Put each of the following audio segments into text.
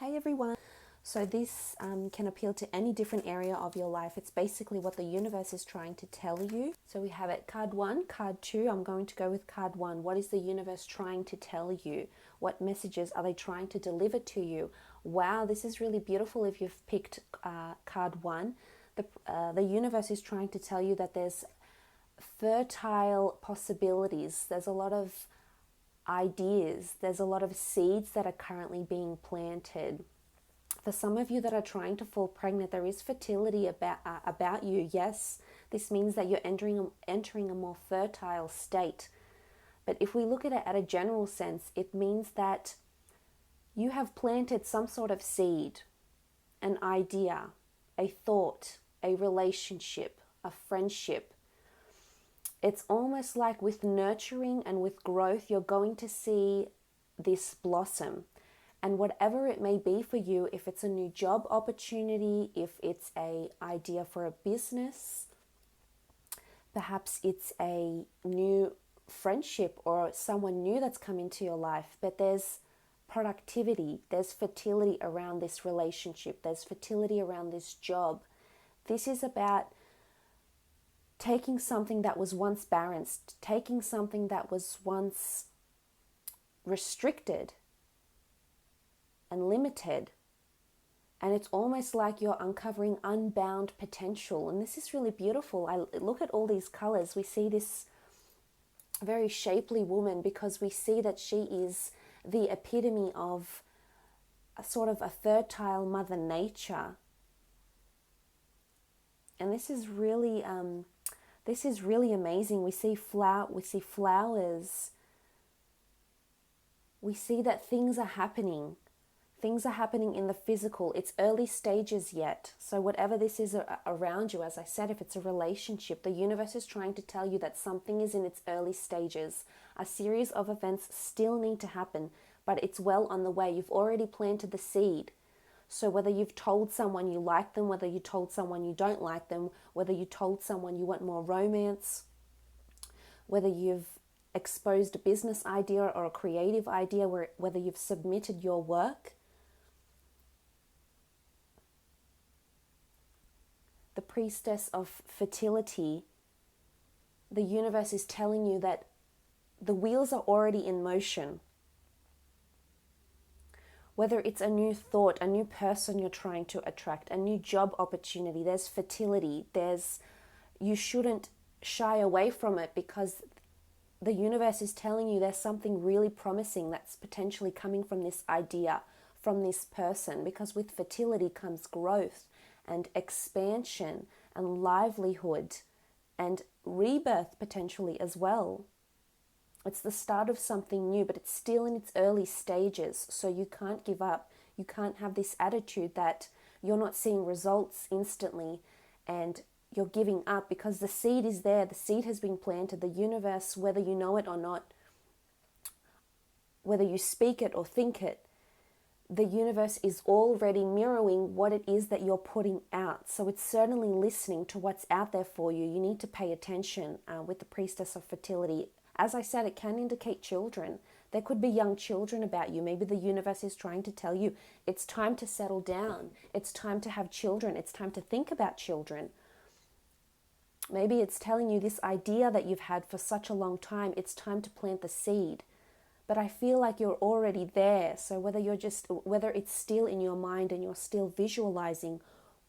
Hey everyone. So this can appeal to any different area of your life. It's basically what the universe is trying to tell you. So we have it card 1, card 2. I'm going to go with card 1. What is the universe trying to tell you? What messages are they trying to deliver to you? Wow, this is really beautiful if you've picked card 1. The universe is trying to tell you that there's fertile possibilities. There's a lot of ideas. There's a lot of seeds that are currently being planted. For some of you that are trying to fall pregnant, there is fertility about you. Yes, this means that you're entering a more fertile state. But if we look at it at a general sense, it means that you have planted some sort of seed, an idea, a thought, a relationship, a friendship. It's almost like with nurturing and with growth, you're going to see this blossom. And whatever it may be for you, if it's a new job opportunity, if it's an idea for a business, perhaps it's a new friendship or someone new that's come into your life, but there's productivity, there's fertility around this relationship, there's fertility around this job. This is about taking something that was once barren, taking something that was once restricted and limited, and it's almost like you're uncovering unbound potential. And this is really beautiful. I look at all these colors. We see this very shapely woman because we see that she is the epitome of a sort of a fertile mother nature. And this is really amazing. We see flowers. We see that things are happening. Things are happening in the physical. It's early stages yet. So whatever this is around you, as I said, if it's a relationship, the universe is trying to tell you that something is in its early stages. A series of events still need to happen, but it's well on the way. You've already planted the seed. So whether you've told someone you like them, whether you told someone you don't like them, whether you told someone you want more romance, whether you've exposed a business idea or a creative idea, whether you've submitted your work, the priestess of fertility, the universe is telling you that the wheels are already in motion. Whether it's a new thought, a new person you're trying to attract, a new job opportunity, there's fertility, you shouldn't shy away from it because the universe is telling you there's something really promising that's potentially coming from this idea, from this person, because with fertility comes growth and expansion and livelihood and rebirth potentially as well. It's the start of something new, but it's still in its early stages, so you can't give up. You can't have this attitude that you're not seeing results instantly and you're giving up, because the seed is there. The seed has been planted. The universe, whether you know it or not, whether you speak it or think it, the universe is already mirroring what it is that you're putting out. So it's certainly listening to what's out there for you. You need to pay attention with the priestess of fertility. As I said, it can indicate children. There could be young children about you. Maybe the universe is trying to tell you it's time to settle down. It's time to have children. It's time to think about children. Maybe it's telling you this idea that you've had for such a long time, it's time to plant the seed. But I feel like you're already there. So whether it's still in your mind and you're still visualizing,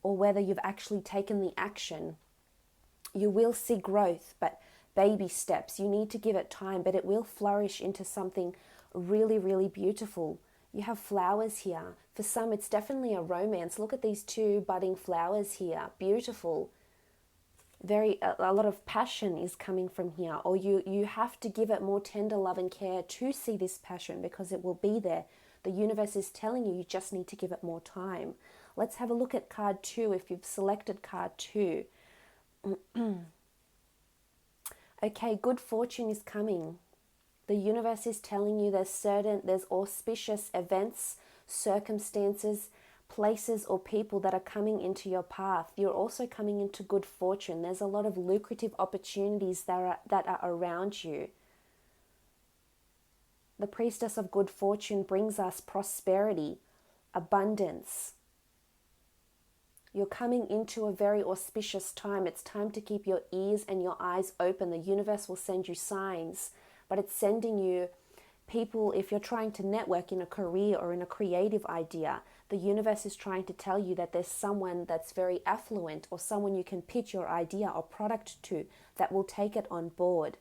or whether you've actually taken the action, you will see growth, but baby steps. You need to give it time, but it will flourish into something really, really beautiful. You have flowers here. For some, it's definitely a romance. Look at these two budding flowers here. Beautiful. A lot of passion is coming from here, or you have to give it more tender love and care to see this passion, because it will be there. The universe is telling you just need to give it more time. Let's have a look at card 2 if you've selected card 2. Okay, good fortune is coming. The universe is telling you there's auspicious events, circumstances, places or people that are coming into your path. You're also coming into good fortune. There's a lot of lucrative opportunities that are around you. The priestess of good fortune brings us prosperity, abundance. You're coming into a very auspicious time. It's time to keep your ears and your eyes open. The universe will send you signs, but it's sending you people. If you're trying to network in a career or in a creative idea, the universe is trying to tell you that there's someone that's very affluent or someone you can pitch your idea or product to that will take it on board.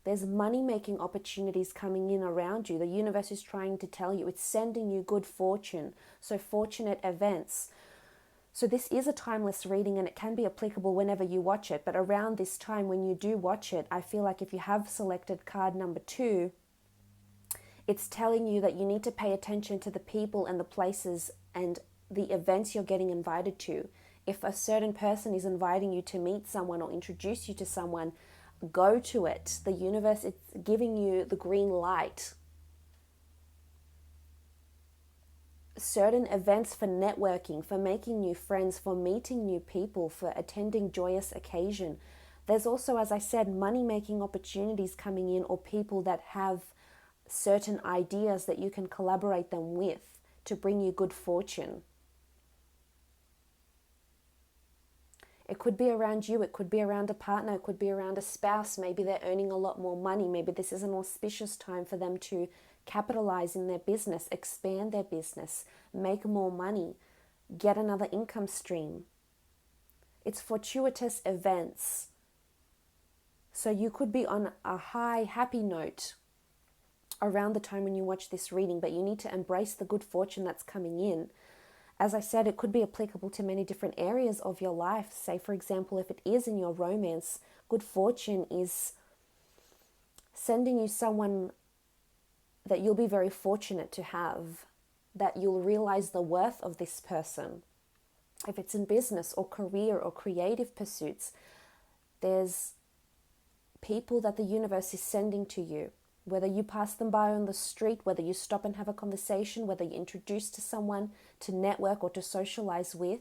There's money-making opportunities coming in around you. The universe is trying to tell you, it's sending you good fortune, so fortunate events. So this is a timeless reading and it can be applicable whenever you watch it. But around this time when you do watch it, I feel like if you have selected card number 2, it's telling you that you need to pay attention to the people and the places and the events you're getting invited to. If a certain person is inviting you to meet someone or introduce you to someone, go to it. The universe is giving you the green light. Certain events for networking, for making new friends, for meeting new people, for attending joyous occasion. There's also, as I said, money-making opportunities coming in, or people that have certain ideas that you can collaborate them with to bring you good fortune. It could be around you, it could be around a partner, it could be around a spouse. Maybe they're earning a lot more money. Maybe this is an auspicious time for them to capitalize in their business, expand their business, make more money, get another income stream. It's fortuitous events. So you could be on a high, happy note around the time when you watch this reading, but you need to embrace the good fortune that's coming in. As I said, it could be applicable to many different areas of your life. Say, for example, if it is in your romance, good fortune is sending you someone that you'll be very fortunate to have, that you'll realize the worth of this person. If it's in business or career or creative pursuits, there's people that the universe is sending to you. Whether you pass them by on the street, whether you stop and have a conversation, whether you introduce to someone to network or to socialize with,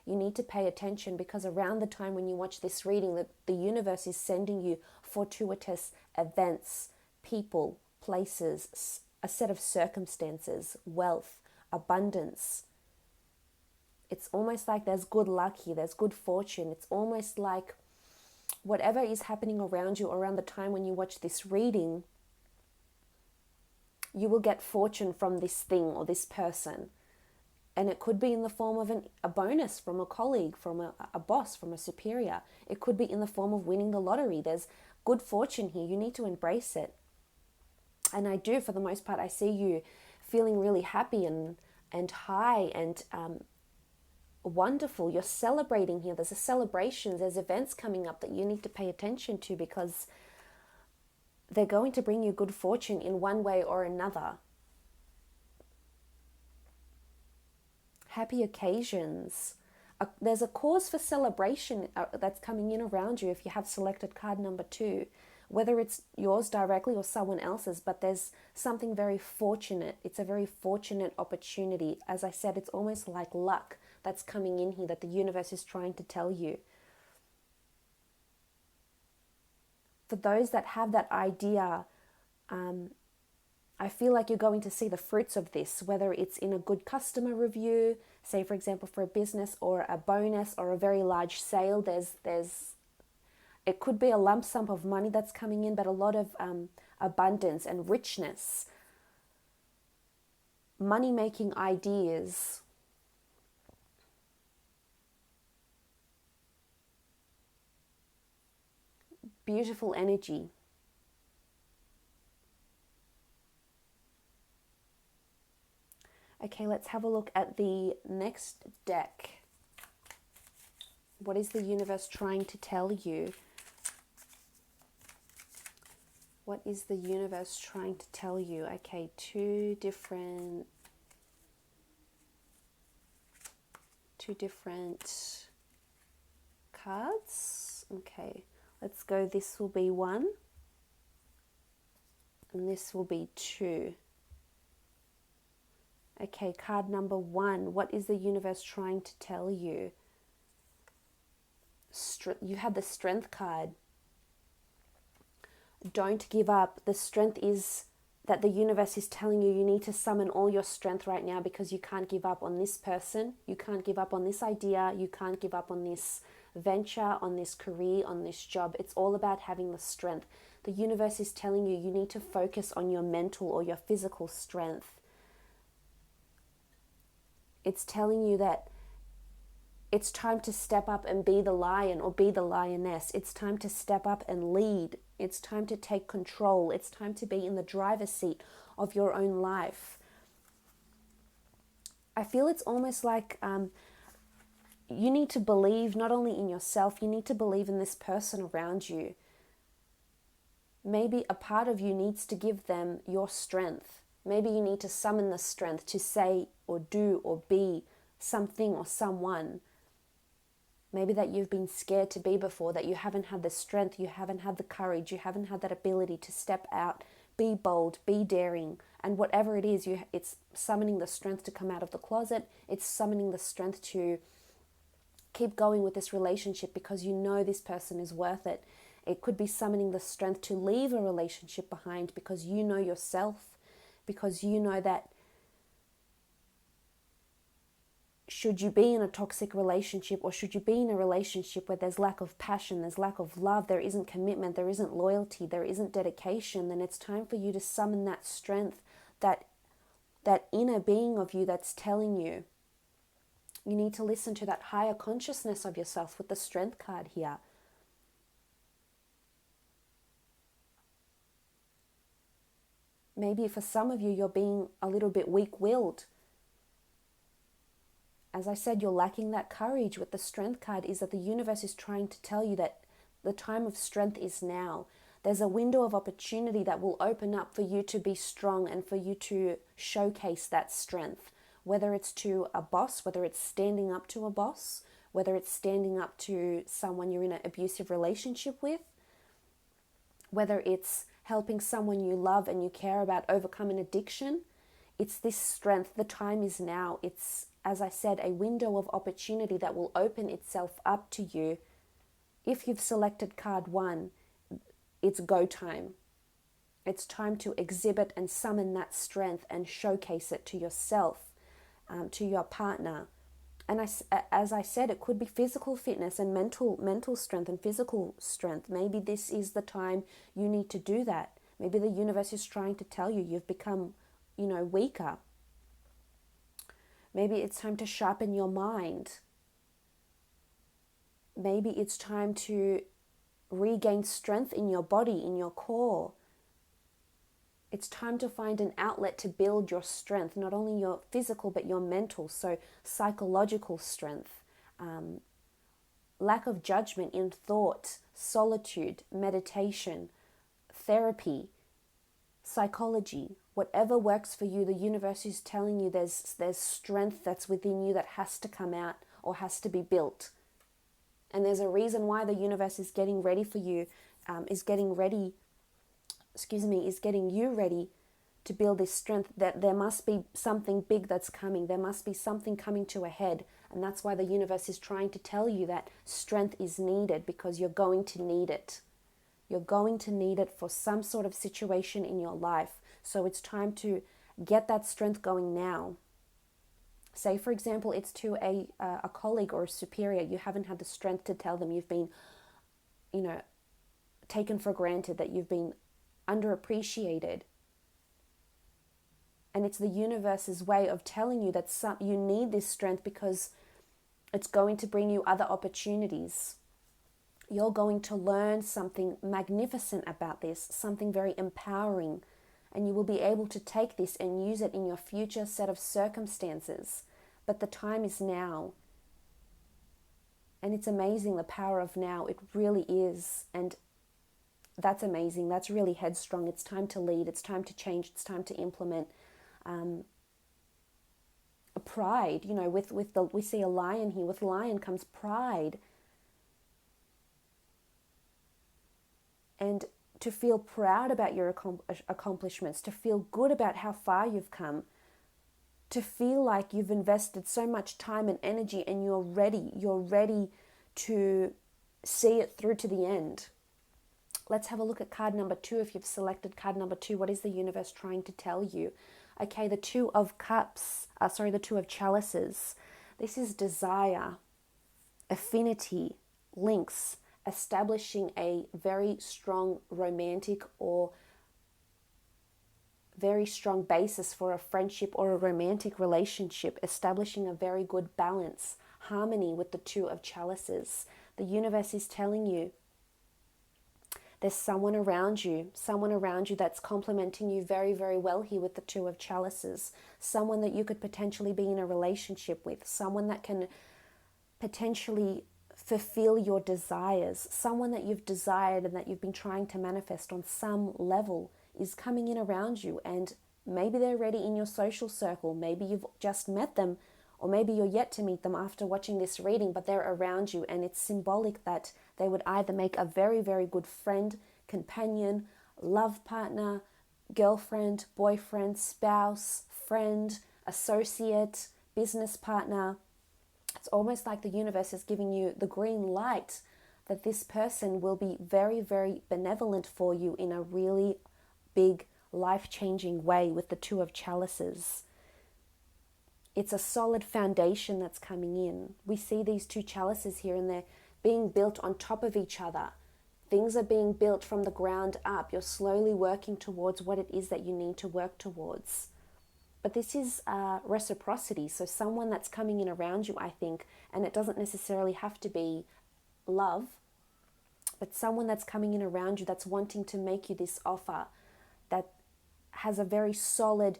you need to pay attention, because around the time when you watch this reading, the universe is sending you fortuitous events, people, places, a set of circumstances, wealth, abundance. It's almost like there's good luck here, there's good fortune. It's almost like whatever is happening around you around the time when you watch this reading, you will get fortune from this thing or this person. And it could be in the form of a bonus from a colleague, from a boss, from a superior. It could be in the form of winning the lottery. There's good fortune here. You need to embrace it. And I do, for the most part, I see you feeling really happy and high and wonderful. You're celebrating here. There's a celebration. There's events coming up that you need to pay attention to, because they're going to bring you good fortune in one way or another. Happy occasions. There's a cause for celebration that's coming in around you if you have selected card number 2, whether it's yours directly or someone else's, but there's something very fortunate. It's a very fortunate opportunity. As I said, it's almost like luck that's coming in here that the universe is trying to tell you. For those that have that idea, I feel like you're going to see the fruits of this, whether it's in a good customer review, say for example for a business, or a bonus or a very large sale. It could be a lump sum of money that's coming in, but a lot of abundance and richness, money-making ideas. Beautiful energy. Okay, let's have a look at the next deck. What is the universe trying to tell you? What is the universe trying to tell you? Okay, two different cards. Okay. Let's go, this will be 1, and this will be 2. Okay, card number 1, what is the universe trying to tell you? You had the Strength card. Don't give up. The strength is that the universe is telling you need to summon all your strength right now, because you can't give up on this person, you can't give up on this idea, you can't give up on this venture, on this career, on this job. It's all about having the strength. The universe is telling you need to focus on your mental or your physical strength. It's telling you that it's time to step up and be the lion or be the lioness. It's time to step up and lead. It's time to take control. It's time to be in the driver's seat of your own life. I feel it's almost like you need to believe not only in yourself, you need to believe in this person around you. Maybe a part of you needs to give them your strength. Maybe you need to summon the strength to say or do or be something or someone. Maybe that you've been scared to be before, that you haven't had the strength, you haven't had the courage, you haven't had that ability to step out, be bold, be daring. And whatever it is, it's summoning the strength to come out of the closet. It's summoning the strength to keep going with this relationship because you know this person is worth it. It could be summoning the strength to leave a relationship behind because you know yourself, because you know that should you be in a toxic relationship, or should you be in a relationship where there's lack of passion, there's lack of love, there isn't commitment, there isn't loyalty, there isn't dedication, then it's time for you to summon that strength, that inner being of you that's telling you. You need to listen to that higher consciousness of yourself with the strength card here. Maybe for some of you, you're being a little bit weak-willed. As I said, you're lacking that courage. With the strength card is that the universe is trying to tell you that the time of strength is now. There's a window of opportunity that will open up for you to be strong and for you to showcase that strength. Whether it's to a boss, whether it's standing up to a boss, whether it's standing up to someone you're in an abusive relationship with, whether it's helping someone you love and you care about overcome an addiction. It's this strength. The time is now. It's, as I said, a window of opportunity that will open itself up to you. If you've selected card 1, it's go time. It's time to exhibit and summon that strength and showcase it to yourself, to your partner. And as I said, it could be physical fitness and mental strength and physical strength. Maybe this is the time you need to do that. Maybe the universe is trying to tell you you've become, weaker. Maybe it's time to sharpen your mind. Maybe it's time to regain strength in your body, in your core. It's time to find an outlet to build your strength, not only your physical, but your mental, so psychological strength, lack of judgment in thought, solitude, meditation, therapy, psychology, whatever works for you. The universe is telling you there's strength that's within you that has to come out or has to be built. And there's a reason why the universe is getting ready for you, is getting you ready to build this strength, that there must be something big that's coming. There must be something coming to a head. And that's why the universe is trying to tell you that strength is needed, because you're going to need it. You're going to need it for some sort of situation in your life. So it's time to get that strength going now. Say, for example, it's to a colleague or a superior. You haven't had the strength to tell them you've been, taken for granted, that you've been underappreciated. And it's the universe's way of telling you that you need this strength, because it's going to bring you other opportunities. You're going to learn something magnificent about this, something very empowering, and you will be able to take this and use it in your future set of circumstances. But the time is now. And it's amazing, the power of now. It really is. And that's amazing. That's really headstrong. It's time to lead. It's time to change. It's time to implement. Pride, we see a lion here. With lion comes pride. And to feel proud about your accomplishments, to feel good about how far you've come, to feel like you've invested so much time and energy and you're ready to see it through to the end. Let's have a look at card number 2. If you've selected card number 2, what is the universe trying to tell you? Okay, the Two of Cups, the Two of Chalices. This is desire, affinity, links, establishing a very strong romantic or very strong basis for a friendship or a romantic relationship, establishing a very good balance, harmony with the Two of Chalices. The universe is telling you there's someone around you that's complementing you very, very well here with the Two of Chalices. Someone that you could potentially be in a relationship with, someone that can potentially fulfill your desires, someone that you've desired and that you've been trying to manifest on some level is coming in around you, and maybe they're already in your social circle, maybe you've just met them, or maybe you're yet to meet them after watching this reading, but they're around you, and it's symbolic that they would either make a very, very good friend, companion, love partner, girlfriend, boyfriend, spouse, friend, associate, business partner. It's almost like the universe is giving you the green light that this person will be very, very benevolent for you in a really big, life-changing way with the Two of Chalices. It's a solid foundation that's coming in. We see these two chalices here and they're being built on top of each other. Things are being built from the ground up. You're slowly working towards what it is that you need to work towards. But this is reciprocity. So someone that's coming in around you, I think, and it doesn't necessarily have to be love, but someone that's coming in around you that's wanting to make you this offer that has a very solid,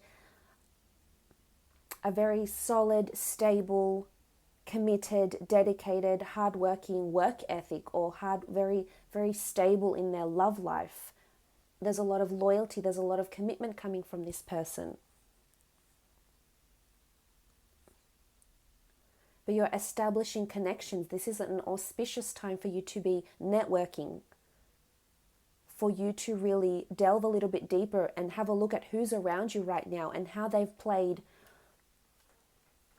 stable, committed, dedicated, hardworking work ethic, or very, very stable in their love life. There's a lot of loyalty, there's a lot of commitment coming from this person. But you're establishing connections. This is an auspicious time for you to be networking, for you to really delve a little bit deeper and have a look at who's around you right now and how they've played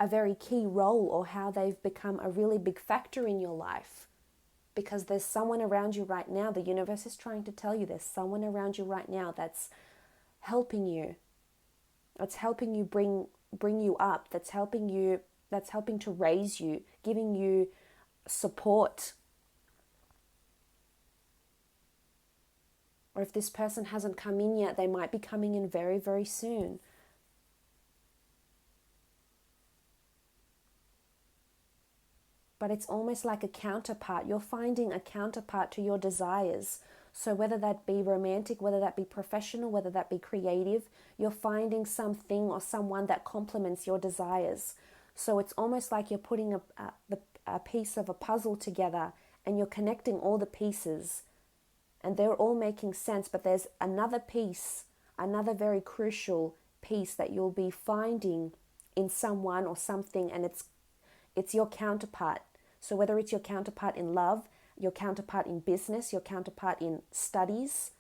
a very key role, or how they've become a really big factor in your life. Because there's someone around you right now, the universe is trying to tell you there's someone around you right now that's helping you. That's helping you bring you up, that's helping to raise you, giving you support. Or if this person hasn't come in yet, they might be coming in very, very soon. But it's almost like a counterpart. You're finding a counterpart to your desires. So whether that be romantic, whether that be professional, whether that be creative, you're finding something or someone that complements your desires. So it's almost like you're putting a piece of a puzzle together and you're connecting all the pieces and they're all making sense, but there's another piece, another very crucial piece that you'll be finding in someone or something, and it's your counterpart. So whether it's your counterpart in love, your counterpart in business, your counterpart in studies,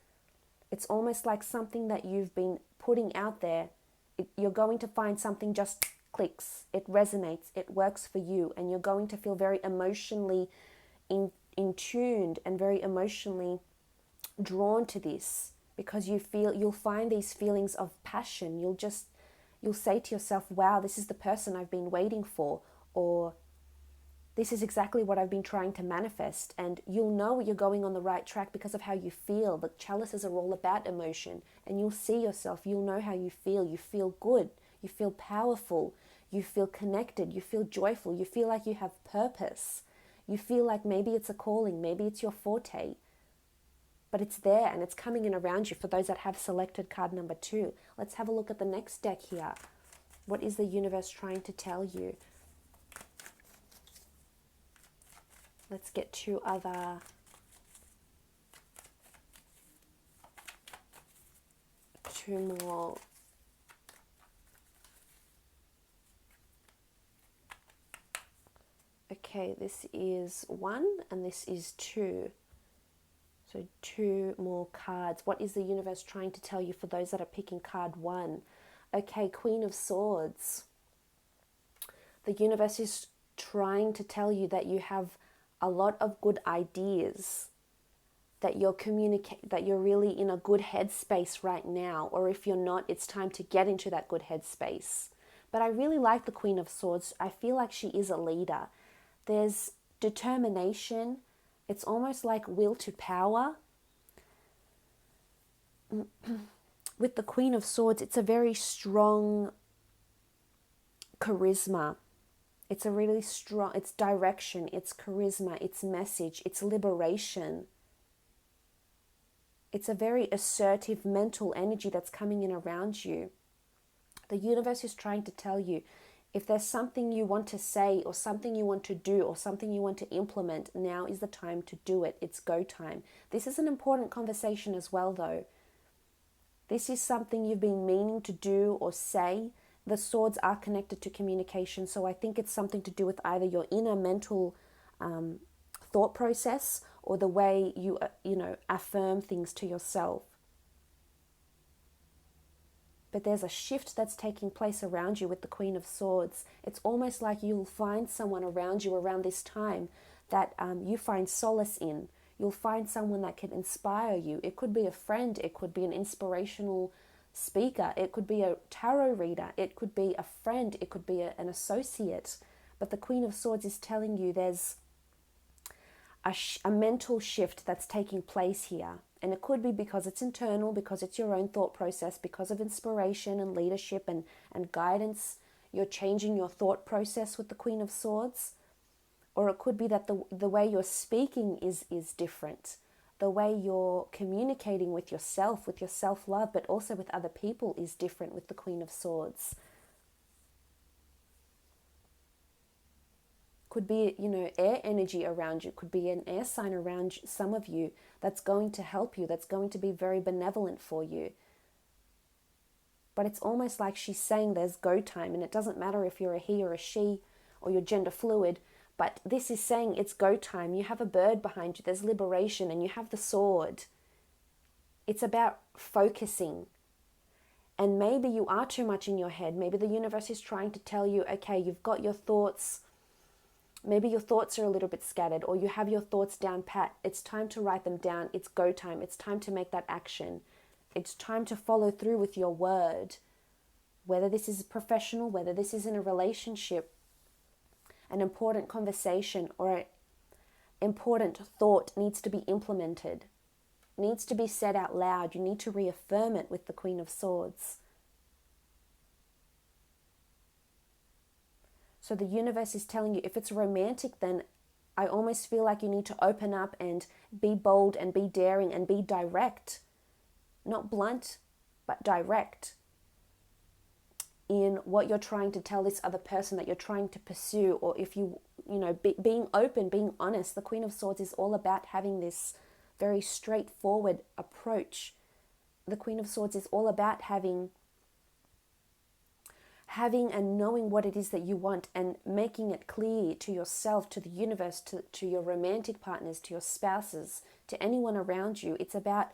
it's almost like something that you've been putting out there. You're going to find something just clicks, it resonates, it works for you, and you're going to feel very emotionally in tuned and very emotionally drawn to this, because you'll find these feelings of passion. You'll say to yourself, wow, this is the person I've been waiting for, or this is exactly what I've been trying to manifest. And you'll know you're going on the right track because of how you feel. The chalices are all about emotion, and you'll see yourself, you'll know how you feel. You feel good, you feel powerful, you feel connected, you feel joyful, you feel like you have purpose. You feel like maybe it's a calling, maybe it's your forte, but it's there and it's coming in around you for those that have selected card number 2. Let's have a look at the next deck here. What is the universe trying to tell you? Let's get two more. Okay, this is 1 and this is 2. So 2 more cards. What is the universe trying to tell you for those that are picking card 1? Okay, Queen of Swords. The universe is trying to tell you that you have a lot of good ideas. that you're really in a good headspace right now, or if you're not, it's time to get into that good headspace. But I really like the Queen of Swords. I feel like she is a leader. There's determination. It's almost like will to power. With the Queen of Swords, it's a very strong charisma. It's a really strong, it's direction, it's charisma, it's message, it's liberation. It's a very assertive mental energy that's coming in around you. The universe is trying to tell you, if there's something you want to say or something you want to do or something you want to implement, now is the time to do it. It's go time. This is an important conversation as well, though. This is something you've been meaning to do or say. The swords are connected to communication, so I think it's something to do with either your inner mental thought process or the way you affirm things to yourself. But there's a shift that's taking place around you with the Queen of Swords. It's almost like you'll find someone around you around this time that you find solace in. You'll find someone that can inspire you. It could be a friend. It could be an inspirational speaker. It could be a tarot reader. It could be a friend. It could be an associate. But the Queen of Swords is telling you there's a mental shift that's taking place here. And it could be because it's internal, because it's your own thought process, because of inspiration and leadership and guidance. You're changing your thought process with the Queen of Swords. Or it could be that the way you're speaking is different. The way you're communicating with yourself, with your self-love, but also with other people is different with the Queen of Swords. Could be, air energy around you. Could be an air sign around some of you that's going to help you, that's going to be very benevolent for you. But it's almost like she's saying there's go time, and it doesn't matter if you're a he or a she or you're gender fluid, but this is saying it's go time. You have a bird behind you, there's liberation, and you have the sword. It's about focusing. And maybe you are too much in your head. Maybe the universe is trying to tell you, okay, you've got your thoughts. Maybe your thoughts are a little bit scattered, or you have your thoughts down pat. It's time to write them down. It's go time. It's time to make that action. It's time to follow through with your word. Whether this is professional, whether this is in a relationship, an important conversation or an important thought needs to be implemented, needs to be said out loud. You need to reaffirm it with the Queen of Swords. So the universe is telling you, if it's romantic, then I almost feel like you need to open up and be bold and be daring and be direct. Not blunt, but direct in what you're trying to tell this other person that you're trying to pursue. Or if being open, being honest. The Queen of Swords is all about having this very straightforward approach. The Queen of Swords is all about having and knowing what it is that you want and making it clear to yourself, to the universe, to your romantic partners, to your spouses, to anyone around you. It's about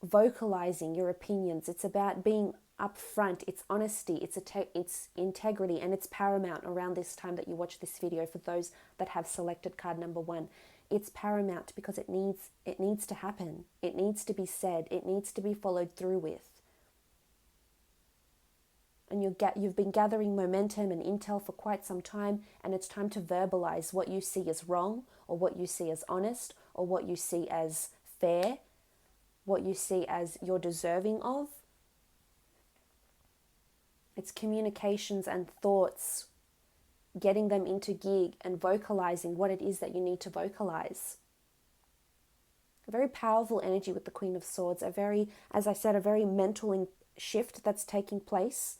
vocalizing your opinions. It's about being upfront. It's honesty. It's integrity, and it's paramount around this time that you watch this video. For those that have selected card number 1, it's paramount because it needs to happen. It needs to be said. It needs to be followed through with. And you've been gathering momentum and intel for quite some time, and it's time to verbalize what you see as wrong, or what you see as honest, or what you see as fair, what you see as you're deserving of. It's communications and thoughts, getting them into gear and vocalizing what it is that you need to vocalize. A very powerful energy with the Queen of Swords, a very mental shift that's taking place.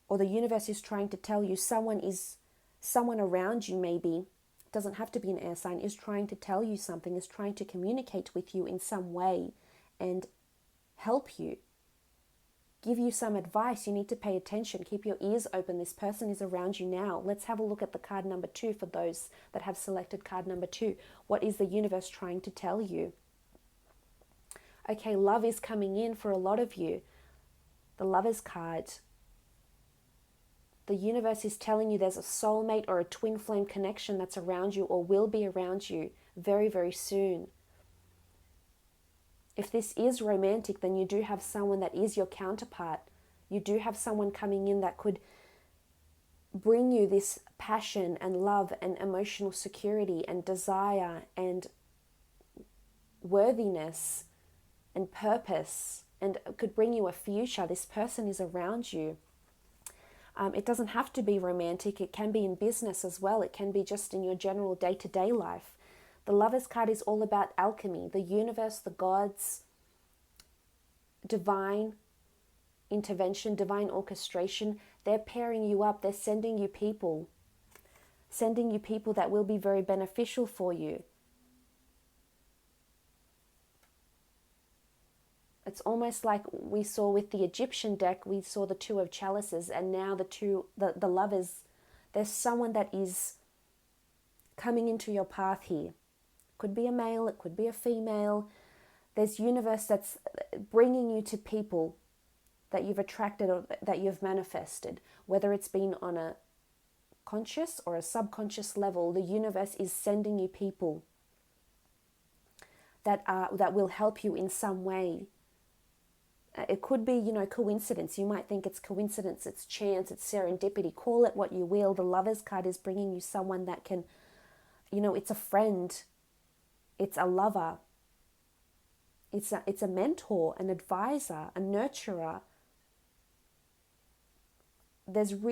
Or the universe is trying to tell you someone around you, maybe, doesn't have to be an air sign, is trying to tell you something, is trying to communicate with you in some way and help you, give you some advice. You need to pay attention, keep your ears open. This person is around you now. Let's have a look at the card number 2 for those that have selected card number 2. What is the universe trying to tell you? Okay, love is coming in for a lot of you. The Lovers card. The universe is telling you there's a soulmate or a twin flame connection that's around you or will be around you very, very soon. If this is romantic, then you do have someone that is your counterpart. You do have someone coming in that could bring you this passion and love and emotional security and desire and worthiness and purpose, and could bring you a future. This person is around you. It doesn't have to be romantic. It can be in business as well. It can be just in your general day-to-day life. The Lovers card is all about alchemy, the universe, the gods, divine intervention, divine orchestration. They're pairing you up. They're sending you people that will be very beneficial for you. It's almost like we saw with the Egyptian deck, we saw the Two of Chalices, and now the Lovers. There's someone that is coming into your path here. Could be a male, it could be a female. There's universe that's bringing you to people that you've attracted or that you've manifested. Whether it's been on a conscious or a subconscious level, the universe is sending you people that will help you in some way. It could be, coincidence. You might think it's coincidence, it's chance, it's serendipity. Call it what you will. The Lovers card is bringing you someone that can, it's a friend, it's a lover, it's a mentor, an advisor, a nurturer.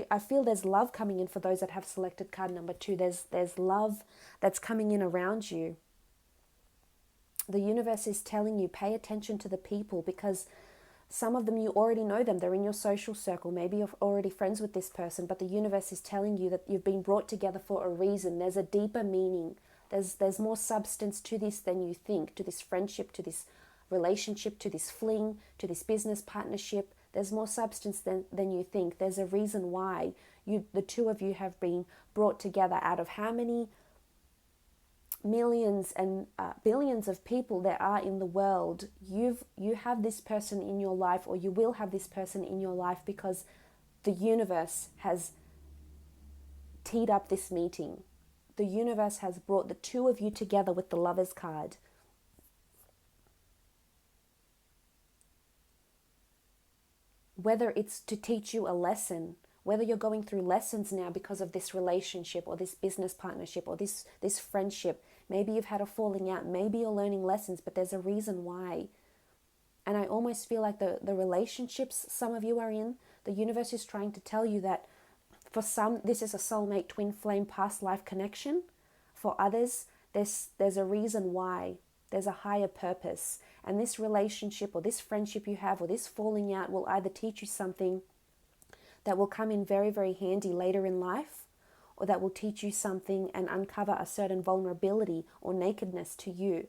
I feel there's love coming in for those that have selected card number 2. There's love that's coming in around you. The universe is telling you, pay attention to the people, because some of them, you already know them. They're in your social circle. Maybe you're already friends with this person, but the universe is telling you that you've been brought together for a reason. There's a deeper meaning. There's more substance to this than you think, to this friendship, to this relationship, to this fling, to this business partnership. There's more substance than you think. There's a reason why the two of you have been brought together. Out of how many millions and billions of people there are in the world, you have this person in your life, or you will have this person in your life, because the universe has teed up this meeting. The universe has brought the two of you together with the Lovers card. Whether it's to teach you a lesson, whether you're going through lessons now because of this relationship or this business partnership or this friendship. Maybe you've had a falling out. Maybe you're learning lessons, but there's a reason why. And I almost feel like the relationships some of you are in, the universe is trying to tell you that for some, this is a soulmate, twin flame, past life connection. For others, there's a reason why. There's a higher purpose. And this relationship or this friendship you have or this falling out will either teach you something that will come in very, very handy later in life, or that will teach you something and uncover a certain vulnerability or nakedness to you.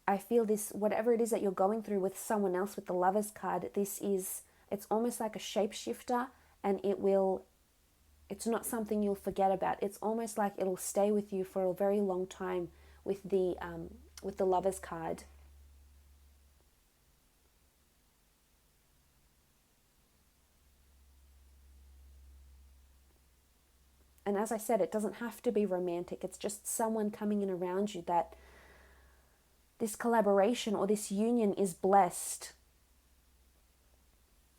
I feel this, whatever it is that you're going through with someone else with the Lovers card, it's almost like a shapeshifter, and it's not something you'll forget about. It's almost like it'll stay with you for a very long time with the Lovers card. And as I said, it doesn't have to be romantic. It's just someone coming in around you that this collaboration or this union is blessed.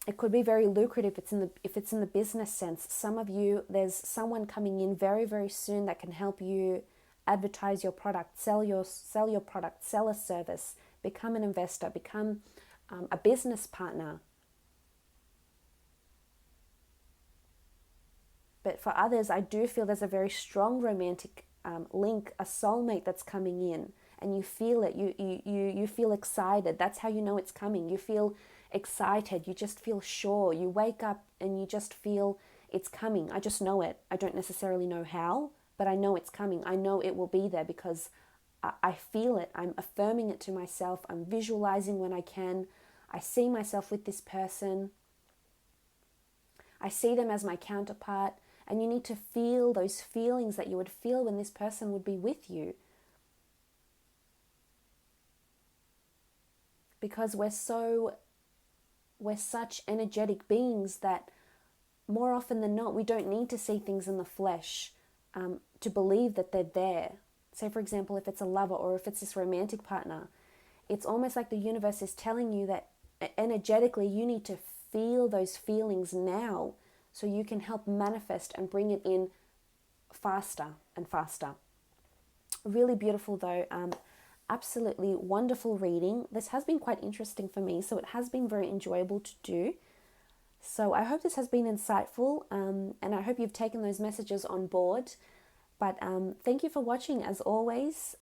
It could be very lucrative if it's in the business sense. Some of you, there's someone coming in very, very soon that can help you advertise your product, sell your product, sell a service, become an investor, become a business partner. But for others, I do feel there's a very strong romantic link, a soulmate that's coming in, and you feel it. You feel excited. That's how you know it's coming. You feel excited. You just feel sure. You wake up and you just feel it's coming. I just know it. I don't necessarily know how, but I know it's coming. I know it will be there because I feel it. I'm affirming it to myself. I'm visualizing when I can. I see myself with this person. I see them as my counterpart. And you need to feel those feelings that you would feel when this person would be with you. Because we're such energetic beings that more often than not, we don't need to see things in the flesh. to believe that they're there. Say, for example, if it's a lover or if it's this romantic partner, it's almost like the universe is telling you that energetically you need to feel those feelings now so you can help manifest and bring it in faster and faster. Really beautiful though. Absolutely wonderful reading. This has been quite interesting for me, so it has been very enjoyable to do. So I hope this has been insightful, and I hope you've taken those messages on board. But thank you for watching as always.